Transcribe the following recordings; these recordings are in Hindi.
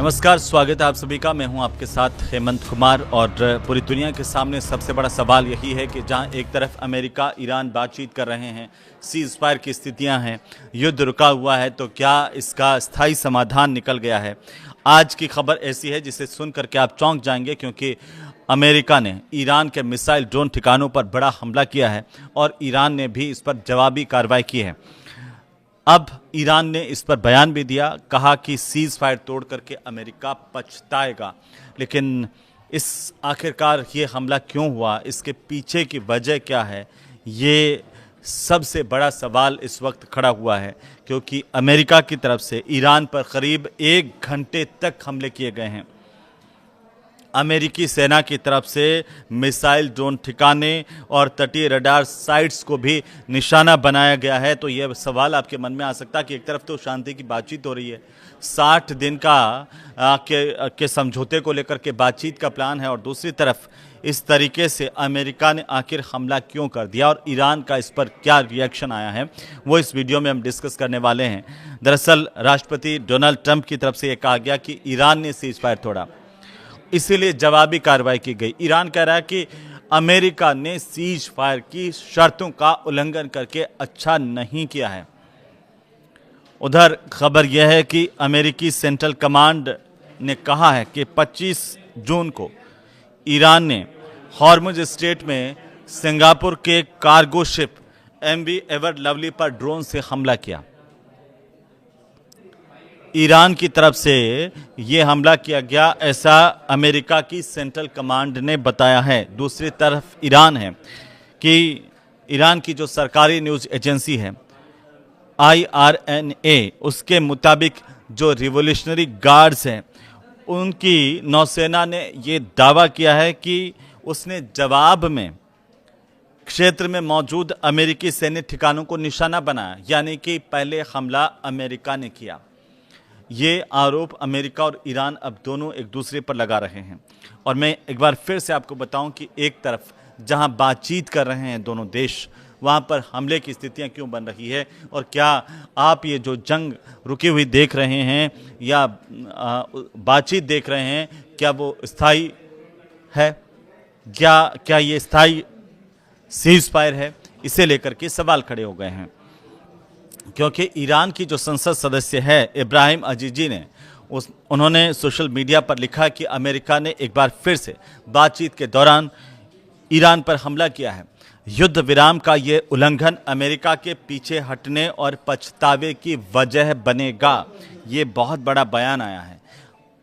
नमस्कार, स्वागत है आप सभी का। मैं हूं आपके साथ हेमंत कुमार। और पूरी दुनिया के सामने सबसे बड़ा सवाल यही है कि जहां एक तरफ अमेरिका ईरान बातचीत कर रहे हैं, सीज फायर की स्थितियां हैं, युद्ध रुका हुआ है, तो क्या इसका स्थायी समाधान निकल गया है? आज की खबर ऐसी है जिसे सुन करके आप चौंक जाएंगे, क्योंकि अमेरिका ने ईरान के मिसाइल ड्रोन ठिकानों पर बड़ा हमला किया है और ईरान ने भी इस पर जवाबी कार्रवाई की है। अब ईरान ने इस पर बयान भी दिया, कहा कि सीज फायर तोड़ करके अमेरिका पछताएगा। लेकिन इस आखिरकार ये हमला क्यों हुआ, इसके पीछे की वजह क्या है, ये सबसे बड़ा सवाल इस वक्त खड़ा हुआ है। क्योंकि अमेरिका की तरफ से ईरान पर करीब 1 घंटे तक हमले किए गए हैं। अमेरिकी सेना की तरफ से मिसाइल ड्रोन ठिकाने और तटीय रडार साइट्स को भी निशाना बनाया गया है। तो यह सवाल आपके मन में आ सकता है कि एक तरफ तो शांति की बातचीत हो रही है, 60 दिन के समझौते को लेकर के बातचीत का प्लान है, और दूसरी तरफ इस तरीके से अमेरिका ने आखिर हमला क्यों कर दिया और ईरान का इस पर क्या रिएक्शन आया है, वो इस वीडियो में हम डिस्कस करने वाले हैं। दरअसल राष्ट्रपति डोनाल्ड ट्रंप की तरफ से यह कहा गया कि ईरान ने सीज फायर तोड़ा, इसीलिए जवाबी कार्रवाई की गई। ईरान कह रहा है कि अमेरिका ने सीज फायर की शर्तों का उल्लंघन करके अच्छा नहीं किया है। उधर खबर यह है कि अमेरिकी सेंट्रल कमांड ने कहा है कि 25 जून को ईरान ने हॉर्मुज स्ट्रेट में सिंगापुर के cargo ship MV ever lovely पर ड्रोन से हमला किया। ईरान की तरफ से ये हमला किया गया, ऐसा अमेरिका की सेंट्रल कमांड ने बताया है। दूसरी तरफ ईरान है कि ईरान की जो सरकारी न्यूज़ एजेंसी है IRNA, उसके मुताबिक जो रिवोल्यूशनरी गार्ड्स हैं, उनकी नौसेना ने ये दावा किया है कि उसने जवाब में क्षेत्र में मौजूद अमेरिकी सैन्य ठिकानों को निशाना बनाया, यानी कि पहले हमला अमेरिका ने किया। ये आरोप अमेरिका और ईरान अब दोनों एक दूसरे पर लगा रहे हैं। और मैं एक बार फिर से आपको बताऊं कि एक तरफ जहां बातचीत कर रहे हैं दोनों देश, वहां पर हमले की स्थितियां क्यों बन रही है, और क्या आप ये जो जंग रुकी हुई देख रहे हैं या बातचीत देख रहे हैं, क्या वो स्थायी है, क्या ये स्थायी सीज फायर है, इसे लेकर के सवाल खड़े हो गए हैं। क्योंकि ईरान की जो संसद सदस्य है इब्राहिम अजीजी ने उन्होंने सोशल मीडिया पर लिखा कि अमेरिका ने एक बार फिर से बातचीत के दौरान ईरान पर हमला किया है। युद्ध विराम का ये उल्लंघन अमेरिका के पीछे हटने और पछतावे की वजह बनेगा। ये बहुत बड़ा बयान आया है।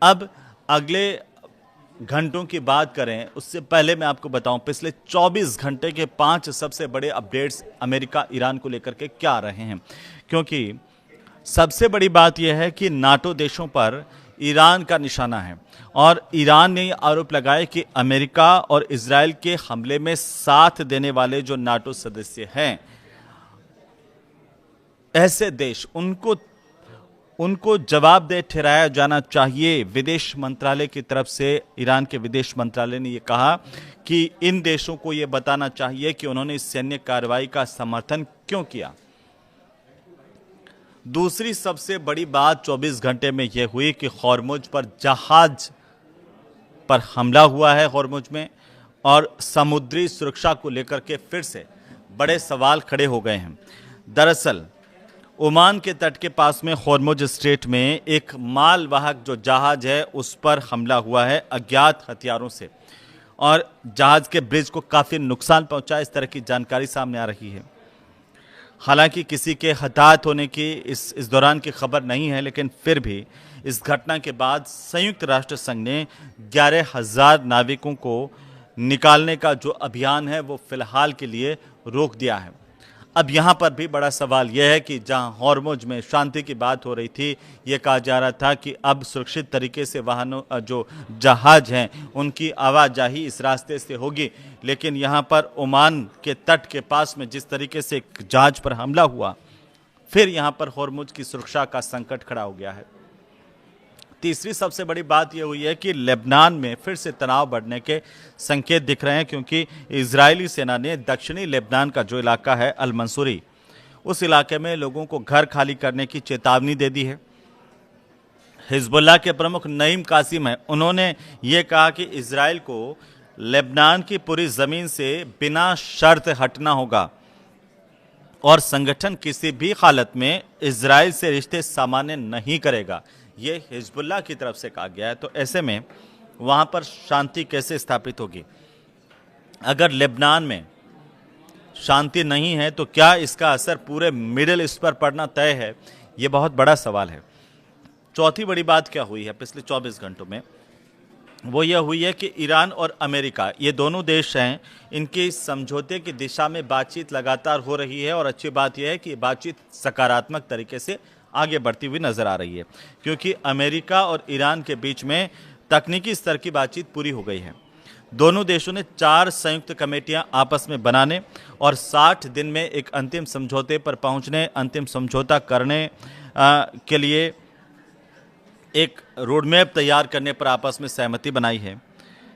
अब अगले घंटों की बात करें, उससे पहले मैं आपको बताऊं पिछले 24 घंटे के 5 सबसे बड़े अपडेट्स अमेरिका ईरान को लेकर के क्या आ रहे हैं। क्योंकि सबसे बड़ी बात यह है कि नाटो देशों पर ईरान का निशाना है, और ईरान ने आरोप लगाया कि अमेरिका और इजराइल के हमले में साथ देने वाले जो नाटो सदस्य हैं, ऐसे देश उनको जवाबदेह ठहराया जाना चाहिए। विदेश मंत्रालय की तरफ से ईरान के विदेश मंत्रालय ने यह कहा कि इन देशों को यह बताना चाहिए कि उन्होंने इस सैन्य कार्रवाई का समर्थन क्यों किया। दूसरी सबसे बड़ी बात 24 घंटे में यह हुई कि हॉर्मुज पर जहाज पर हमला हुआ है हॉर्मुज में, और समुद्री सुरक्षा को लेकर के फिर से बड़े सवाल खड़े हो गए हैं। दरअसल ओमान के तट के पास में हॉर्मुज स्ट्रेट में एक मालवाहक जो जहाज है उस पर हमला हुआ है अज्ञात हथियारों से, और जहाज के ब्रिज को काफ़ी नुकसान पहुंचा, इस तरह की जानकारी सामने आ रही है। हालांकि किसी के हताहत होने की इस दौरान की खबर नहीं है, लेकिन फिर भी इस घटना के बाद संयुक्त राष्ट्र संघ ने 11,000 नाविकों को निकालने का जो अभियान है वो फिलहाल के लिए रोक दिया है। अब यहाँ पर भी बड़ा सवाल यह है कि जहाँ हॉर्मुज में शांति की बात हो रही थी, ये कहा जा रहा था कि अब सुरक्षित तरीके से वाहनों जो जहाज हैं उनकी आवाजाही इस रास्ते से होगी, लेकिन यहाँ पर ओमान के तट के पास में जिस तरीके से एक जहाज पर हमला हुआ, फिर यहाँ पर हॉर्मुज की सुरक्षा का संकट खड़ा हो गया है। तीसरी सबसे बड़ी बात यह हुई है कि लेबनान में फिर से तनाव बढ़ने के संकेत दिख रहे हैं, क्योंकि इजरायली सेना ने दक्षिणी लेबनान का जो इलाका है अल मंसूरी, उस इलाके में लोगों को घर खाली करने की चेतावनी दे दी है। हिजबुल्लाह के प्रमुख नईम कासिम हैं, उन्होंने ये कहा कि इजराइल को लेबनान की पूरी ज़मीन से बिना शर्त हटना होगा और संगठन किसी भी हालत में इजराइल से रिश्ते सामान्य नहीं करेगा। ये हिजबुल्लाह की तरफ से कहा गया है। तो ऐसे में वहाँ पर शांति कैसे स्थापित होगी? अगर लेबनान में शांति नहीं है तो क्या इसका असर पूरे मिडिल ईस्ट पर पड़ना तय है? ये बहुत बड़ा सवाल है। चौथी बड़ी बात क्या हुई है पिछले 24 घंटों में? वो यह हुई है कि ईरान और अमेरिका, ये दोनों देश हैं, इनके समझौते की दिशा में बातचीत लगातार हो रही है और अच्छी बात यह है कि बातचीत सकारात्मक तरीके से आगे बढ़ती हुई नजर आ रही है, क्योंकि अमेरिका और ईरान के बीच में तकनीकी स्तर की बातचीत पूरी हो गई है। दोनों देशों ने 4 संयुक्त कमेटियां आपस में बनाने और 60 दिन में एक अंतिम समझौते पर पहुंचने, अंतिम समझौता करने के लिए एक रोडमैप तैयार करने पर आपस में सहमति बनाई है।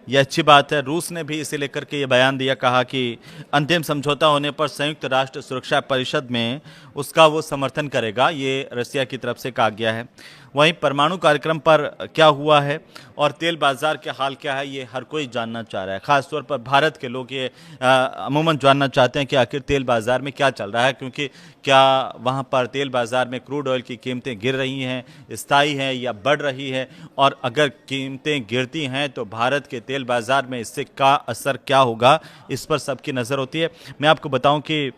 यह अच्छी बात है। रूस ने भी इसे लेकर के ये बयान दिया, कहा कि अंतिम समझौता होने पर संयुक्त राष्ट्र सुरक्षा परिषद में उसका वो समर्थन करेगा। ये रसिया की तरफ से कहा गया है। वहीं परमाणु कार्यक्रम पर क्या हुआ है और तेल बाजार के हाल क्या है, ये हर कोई जानना चाह रहा है। खासतौर पर भारत के लोग ये अमूमन जानना चाहते हैं कि आखिर तेल बाजार में क्या चल रहा है, क्योंकि क्या वहाँ पर तेल बाजार में क्रूड ऑयल की कीमतें गिर रही हैं, स्थायी हैं या बढ़ रही है, और अगर कीमतें गिरती हैं तो भारत के तेल बाजार में इससे का असर क्या होगा, इस पर सबकी नज़र होती है। मैं आपको बताऊं कि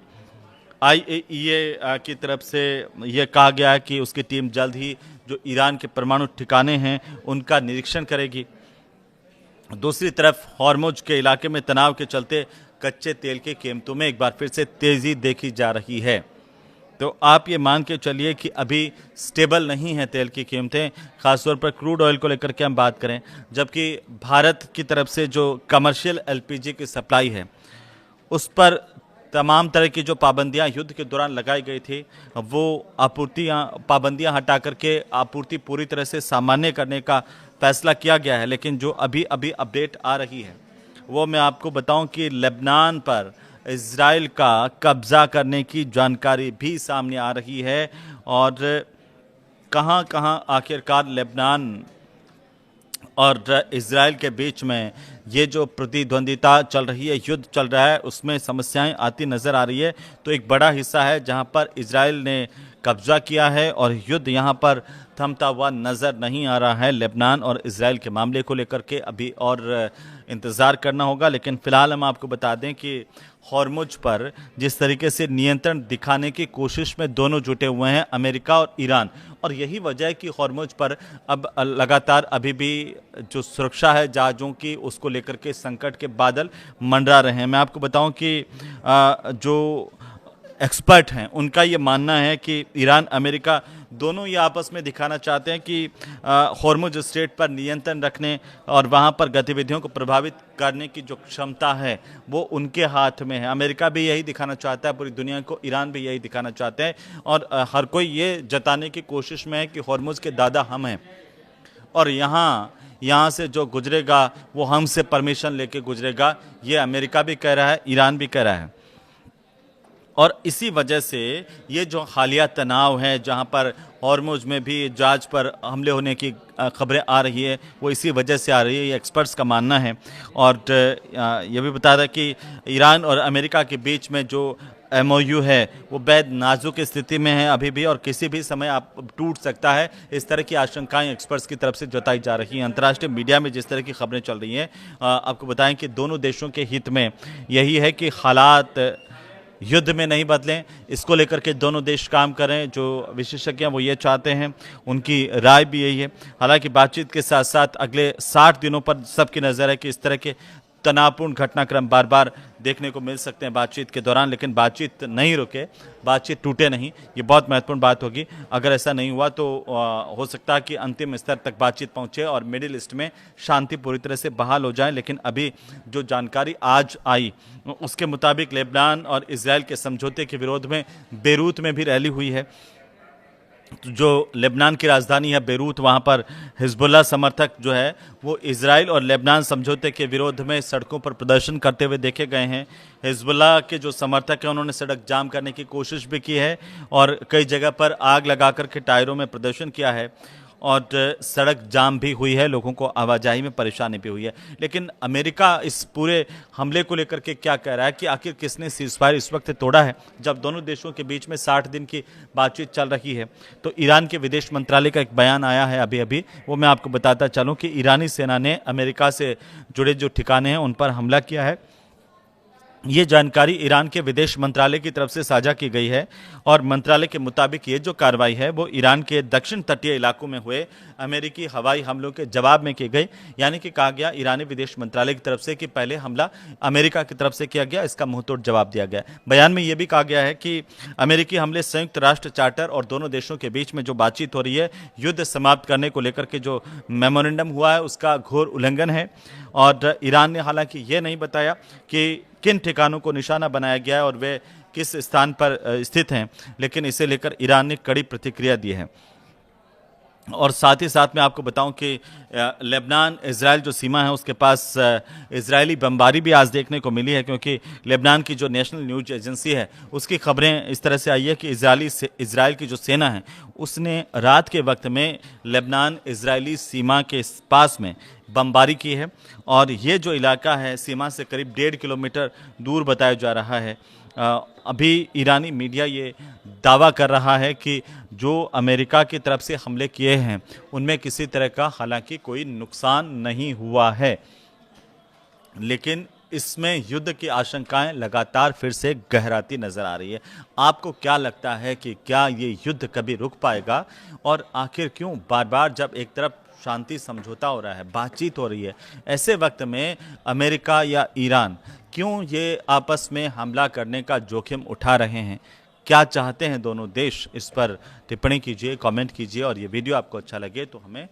IAEA की तरफ से यह कहा गया है कि उसकी टीम जल्द ही जो ईरान के परमाणु ठिकाने हैं उनका निरीक्षण करेगी। दूसरी तरफ हॉर्मुज के इलाके में तनाव के चलते कच्चे तेल की कीमतों में एक बार फिर से तेजी देखी जा रही है। तो आप ये मान के चलिए कि अभी स्टेबल नहीं है तेल की कीमतें, खासतौर पर क्रूड ऑयल को लेकर के हम बात करें, जबकि भारत की तरफ से जो कमर्शियल LPG की सप्लाई है उस पर तमाम तरह की जो पाबंदियां युद्ध के दौरान लगाई गई थी, वो पाबंदियां हटा करके आपूर्ति पूरी तरह से सामान्य करने का फैसला किया गया है। लेकिन जो अभी अभी अपडेट आ रही है वो मैं आपको बताऊं कि लेबनान पर इजराइल का कब्जा करने की जानकारी भी सामने आ रही है और कहां कहां आखिरकार लेबनान और इजराइल के बीच में ये जो प्रतिद्वंदिता चल रही है, युद्ध चल रहा है, उसमें समस्याएं आती नज़र आ रही है। तो एक बड़ा हिस्सा है जहां पर इजराइल ने कब्जा किया है और युद्ध यहां पर थमता हुआ नज़र नहीं आ रहा है। लेबनान और इजराइल के मामले को लेकर के अभी और इंतज़ार करना होगा। लेकिन फ़िलहाल हम आपको बता दें कि हॉर्मुज पर जिस तरीके से नियंत्रण दिखाने की कोशिश में दोनों जुटे हुए हैं, अमेरिका और ईरान, और यही वजह है कि हॉर्मुज पर अब लगातार अभी भी जो सुरक्षा है जहाज़ों की, उसको लेकर के संकट के बादल मंडरा रहे हैं। मैं आपको बताऊं कि जो एक्सपर्ट हैं उनका ये मानना है कि ईरान अमेरिका दोनों ये आपस में दिखाना चाहते हैं कि हॉर्मुज स्ट्रेट पर नियंत्रण रखने और वहाँ पर गतिविधियों को प्रभावित करने की जो क्षमता है वो उनके हाथ में है। अमेरिका भी यही दिखाना चाहता है पूरी दुनिया को, ईरान भी यही दिखाना चाहते हैं, और हर कोई ये जताने की कोशिश में है कि हॉर्मुज के दादा हम हैं और यहाँ से जो गुजरेगा वो हमसे परमिशन लेके गुजरेगा। ये अमेरिका भी कह रहा है, ईरान भी कह रहा है। और इसी वजह से ये जो हालिया तनाव है, जहां पर हॉर्मुज में भी जहाज पर हमले होने की खबरें आ रही है, वो इसी वजह से आ रही है, ये एक्सपर्ट्स का मानना है। और ये भी बता रहा कि ईरान और अमेरिका के बीच में जो MOU है वो बेहद नाजुक स्थिति में है अभी भी, और किसी भी समय आप टूट सकता है। इस तरह की आशंकाएं एक्सपर्ट्स की तरफ से जताई जा रही हैं। अंतर्राष्ट्रीय मीडिया में जिस तरह की खबरें चल रही हैं, आपको बताएं कि दोनों देशों के हित में यही है कि हालात युद्ध में नहीं बदलें, इसको लेकर के दोनों देश काम करें। जो विशेषज्ञ हैं वो ये चाहते हैं, उनकी राय भी यही है। हालांकि बातचीत के साथ साथ अगले 60 दिनों पर सबकी नज़र है कि इस तरह के तनावपूर्ण घटनाक्रम बार बार देखने को मिल सकते हैं बातचीत के दौरान, लेकिन बातचीत नहीं रुके, बातचीत टूटे नहीं, ये बहुत महत्वपूर्ण बात होगी। अगर ऐसा नहीं हुआ तो हो सकता है कि अंतिम स्तर तक बातचीत पहुंचे और मिडिल ईस्ट में शांति पूरी तरह से बहाल हो जाए। लेकिन अभी जो जानकारी आज आई उसके मुताबिक लेबनान और इजराइल के समझौते के विरोध में बेरूत में भी रैली हुई है। जो लेबनान की राजधानी है बेरूत, वहाँ पर हिजबुल्लाह समर्थक जो है वो इजराइल और लेबनान समझौते के विरोध में सड़कों पर प्रदर्शन करते हुए देखे गए हैं। हिजबुल्लाह के जो समर्थक हैं उन्होंने सड़क जाम करने की कोशिश भी की है और कई जगह पर आग लगा कर के टायरों में प्रदर्शन किया है। और सड़क जाम भी हुई है, लोगों को आवाजाही में परेशानी भी हुई है। लेकिन अमेरिका इस पूरे हमले को लेकर के क्या कह रहा है कि आखिर किसने सीज़फायर इस वक्त तोड़ा है, जब दोनों देशों के बीच में 60 दिन की बातचीत चल रही है। तो ईरान के विदेश मंत्रालय का एक बयान आया है अभी अभी, वो मैं आपको बताता चलूँ कि ईरानी सेना ने अमेरिका से जुड़े जो ठिकाने हैं उन पर हमला किया है। ये जानकारी ईरान के विदेश मंत्रालय की तरफ से साझा की गई है और मंत्रालय के मुताबिक ये जो कार्रवाई है वो ईरान के दक्षिण तटीय इलाकों में हुए अमेरिकी हवाई हमलों के जवाब में की गई। यानी कि कहा गया ईरानी विदेश मंत्रालय की तरफ से कि पहले हमला अमेरिका की तरफ से किया गया, इसका मुंहतोड़ जवाब दिया गया। बयान में ये भी कहा गया है कि अमेरिकी हमले संयुक्त राष्ट्र चार्टर और दोनों देशों के बीच में जो बातचीत हो रही है, युद्ध समाप्त करने को लेकर के जो मेमोरेंडम हुआ है उसका घोर उल्लंघन है। और ईरान ने हालांकि ये नहीं बताया कि किन ठिकानों को निशाना बनाया गया है और वे किस स्थान पर स्थित हैं, लेकिन इसे लेकर ईरान ने कड़ी प्रतिक्रिया दी है। और साथ ही साथ मैं आपको बताऊं कि लेबनान इजराइल जो सीमा है उसके पास इजरायली बमबारी भी आज देखने को मिली है, क्योंकि लेबनान की जो नेशनल न्यूज एजेंसी है उसकी खबरें इस तरह से आई है कि इजराइल की जो सेना है उसने रात के वक्त में लेबनान इजरायली सीमा के पास में बमबारी की है। और ये जो इलाका है सीमा से करीब 1.5 किलोमीटर दूर बताया जा रहा है। अभी ईरानी मीडिया ये दावा कर रहा है कि जो अमेरिका की तरफ से हमले किए हैं उनमें किसी तरह का हालांकि कोई नुकसान नहीं हुआ है, लेकिन इसमें युद्ध की आशंकाएं लगातार फिर से गहराती नजर आ रही है। आपको क्या लगता है कि क्या ये युद्ध कभी रुक पाएगा, और आखिर क्यों बार बार जब एक तरफ शांति समझौता हो रहा है, बातचीत हो रही है, ऐसे वक्त में अमेरिका या ईरान क्यों ये आपस में हमला करने का जोखिम उठा रहे हैं? क्या चाहते हैं दोनों देश? इस पर टिप्पणी कीजिए, कमेंट कीजिए, और ये वीडियो आपको अच्छा लगे तो हमें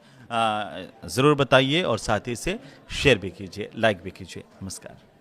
ज़रूर बताइए और साथ ही इसे शेयर भी कीजिए, लाइक भी कीजिए। नमस्कार।